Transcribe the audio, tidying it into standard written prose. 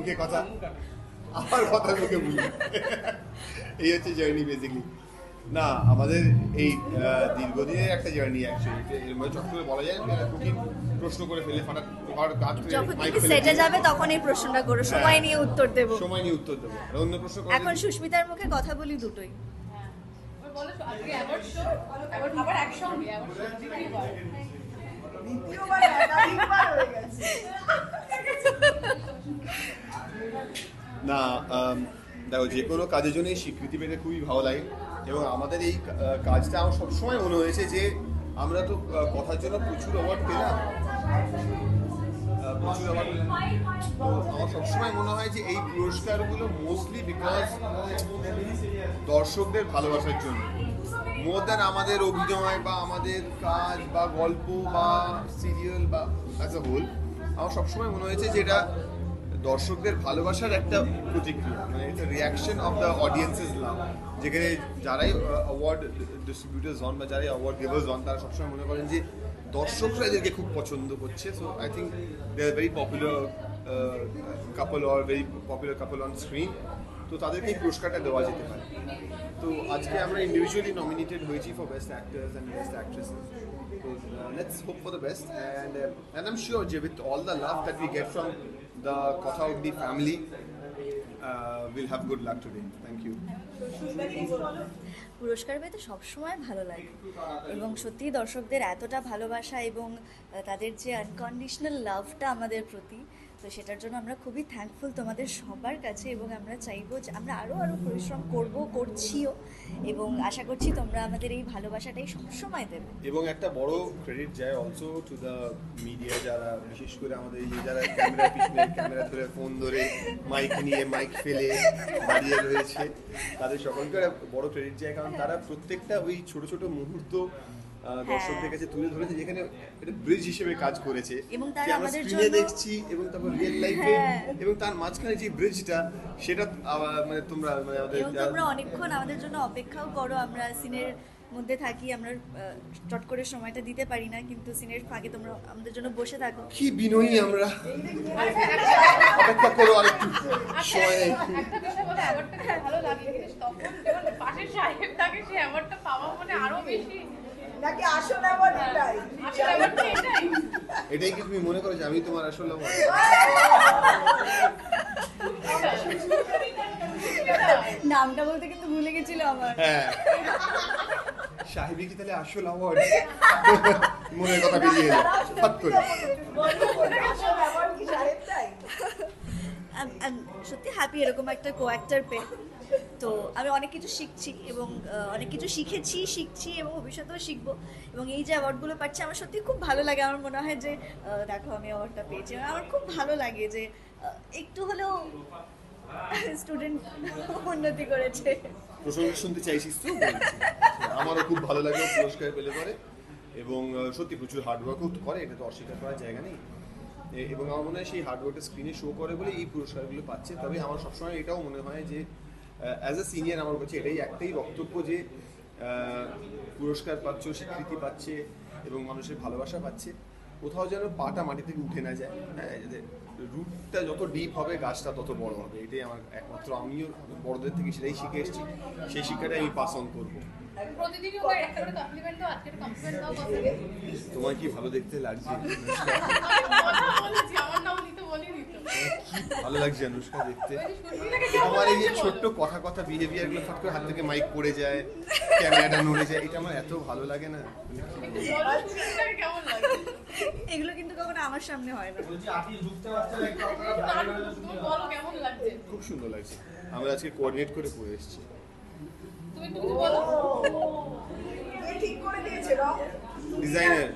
মুখে কথা, আমার কথা মুখে বলি। এই হচ্ছে জার্নি বেসিক্যালি। না, আমাদের এই দীর্ঘদিনের একটা জার্নি অ্যাকচুয়ালি, চট করে বলা যায় না, কঠিন প্রশ্ন করে ফেলে ফাটা কাজ করে যখন সেটে যাবে তখন এই প্রশ্নটা করো, সময় নিয়ে উত্তর দেব। সময় নিয়ে উত্তর দেবো, অন্য প্রশ্ন করে। এখন সুস্মিতার মুখে কথা বলি দুটোই। না, দেখো, যে কোনো কাজের জন্যই স্বীকৃতি পেতে খুবই ভালো লাগে, এবং আমাদের এই কাজটা আমার সবসময় মনে হয়েছে যে আমরা তো কথার জন্য প্রচুর অ্যাওয়ার্ড পেলাম, প্রচুর অ্যাওয়ার্ড পেলাম। তো আমার সবসময় মনে হয় যে এই পুরস্কারগুলো মোস্টলি বিকজ দর্শকদের ভালোবাসার জন্য, মোর দ্যান আমাদের অভিনয় বা আমাদের কাজ বা গল্প বা সিরিয়াল বা অ্যাজ আ হোল। আমার সবসময় মনে হয়েছে যে এটা দর্শকদের ভালোবাসার একটা প্রতিক্রিয়া, মানে এটা রিয়াকশন অফ দ্য অডিয়েন্সেস লাভ। যেখানে যারাই অ্যাওয়ার্ড ডিস্ট্রিবিউটার্স হন বা যারাই অ্যাওয়ার্ড গিভার্স হন, তারা সবসময় মনে করেন যে দর্শকরা এদেরকে খুব পছন্দ করছে। So I think they are very popular couple or very popular couple on screen, তো তাদেরকে এই পুরস্কারটা দেওয়া যেতে পারে। তো আজকে আমরা ইন্ডিভিজুয়ালি নমিনেটেড হয়েছি for best actors and best actresses. So let's hope for the best, and I'm sure যে with all the love that we get from the Kotha Ugdi family, we'll have good luck today. Thank you. পুরস্কার পেতে সবসময় ভালো লাগে, এবং সত্যি দর্শকদের এতটা ভালোবাসা এবং তাদের যে আনকন্ডিশনাল লাভটা আমাদের প্রতি, তো সেটার জন্য আমরা খুবই থ্যাঙ্কফুল তোমাদের সবার কাছে, এবং আমরা চাইবো যে আমরা আরও পরিশ্রম করছিও, এবং আশা করছি তোমরা আমাদের এই ভালোবাসাটাই সবসময় দেবে। এবং একটা বড় ক্রেডিট যায় অলসো টু দ্য মিডিয়া, যারা বিশেষ করে আমাদের এই যারা ক্যামেরা পিছনে ক্যামেরা ধরে ফোন ধরে মাইক নিয়ে মাইক ফেলে দাঁড়িয়ে রয়েছে, তাদের সকলকে বড় ক্রেডিট যায়, কারণ তারা প্রত্যেকটা ওই ছোট ছোট মুহূর্ত দর্শকদের কাছে তুলে ধরেছে, যেখানে এটা ব্রিজ হিসেবে কাজ করেছে, যে আমরা স্ক্রিনে দেখছি এবং তারপর রিয়েল লাইফে, এবং তার মাঝখানে যে ব্রিজটা, সেটা মানে তোমরা অনেকক্ষণ আমাদের জন্য অপেক্ষাও করো। আমরা সিনের মধ্যে থাকি, আমরা চট করে সময়টা দিতে পারি না, কিন্তু সিনের ফাঁকে তোমরা আমাদের জন্য বসে থাকো। কি বিনয়ী আমরা, অপেক্ষা করো আরেকটু সময়। একটা কথা বলে অ্যাওয়ার্ডটা ভালো লাগে, তখন যখন পাশে সাহেব থাকে, সে অ্যাওয়ার্ডটা পাওয়া মানে আরো বেশি নাকি আসল অ্যাওয়ার্ড এটাই? আসল অ্যাওয়ার্ডটা এটাই। এটাই কি তুমি মনে করো যে আমি তোমার আসল অ্যাওয়ার্ড? নামটা বলতে কিন্তু ভুলে গেছিল আমার। হ্যাঁ, সাহেবী কি তাহলে আসল অ্যাওয়ার্ড? মনের কথা বেরিয়ে এলো ফট করে। আসল অ্যাওয়ার্ড কি সাহেবটাই? সত্যি হ্যাপি এরকম একটা কো অ্যাক্টর পেয়ে। তো আমি অনেক কিছু শিখছি, এবং অনেক কিছু শিখছি এবং ভবিষ্যতেও শিখবো, এবং এই যে অ্যাওয়ার্ডগুলো পাচ্ছি আমার সত্যি খুব ভালো লাগে। আমার মনে হয় যে দেখো আমি অ্যাওয়ার্ডটা পেয়েছি, আমার খুব ভালো লাগে যে একটু হলেও স্টুডেন্ট উন্নতি করেছে। প্রশংসা শুনতে চাইছিস তো? আমারও খুব ভালো লাগে পুরস্কার পেলে পরে, এবং সত্যি প্রচুর হার্ডওয়ার্কও করে, এটা তো অস্বীকার করার জায়গা নেই, এবং আমার মনে হয় সেই হার্ডওয়ার্কটা স্ক্রিনে শো করে বলে এই পুরস্কারগুলো পাচ্ছে। তবে আমার সবসময় এটাও মনে হয় যে অ্যাজ এ সিনিয়র আমার কাছে একটাই বক্তব্য যে পুরস্কার পাচ্ছে, স্বীকৃতি পাচ্ছে এবং মানুষের ভালোবাসা পাচ্ছে, কোথাও যেন পাটা মাটি থেকে উঠে না যায়। হ্যাঁ, রুটটা যত ডিপ হবে গাছটা তত বড় হবে, এটাই আমার একমাত্র, আমিও বড়দের থেকে সেটাই শিখে এসেছি, সেই শিক্ষাটাই আমি পাস অন করবো। প্রতিদিনই ওকে একটা করে কমপ্লিমেন্ট দাও, আজকে কমপ্লিমেন্ট দাও কত? তোমার কি ভালো দেখতে লাগছে? কথা বলেছি, আমার নাম নিতে বলিনি তো। কি ভালো লাগছে অনুষ্কা দেখতে। আমার এই যে ছোট্ট কথা বিহেভিয়ার গুলো ফট করে হাত থেকে মাইক পড়ে যায়, ক্যামেরাটা নড়ে যায়, এটা আমার এত ভালো লাগে না। কেমন লাগে? এগুলো কিন্তু কখনো আমার সামনে হয় না। বলো কেমন লাগছে? খুব সুন্দর লাগছে। আমরা আজকে কোঅর্ডিনেট করে পরে এসেছি। তুমি একটু কিছু বলো। কে ঠিক করে দিয়েছে রং? ডিজাইনার।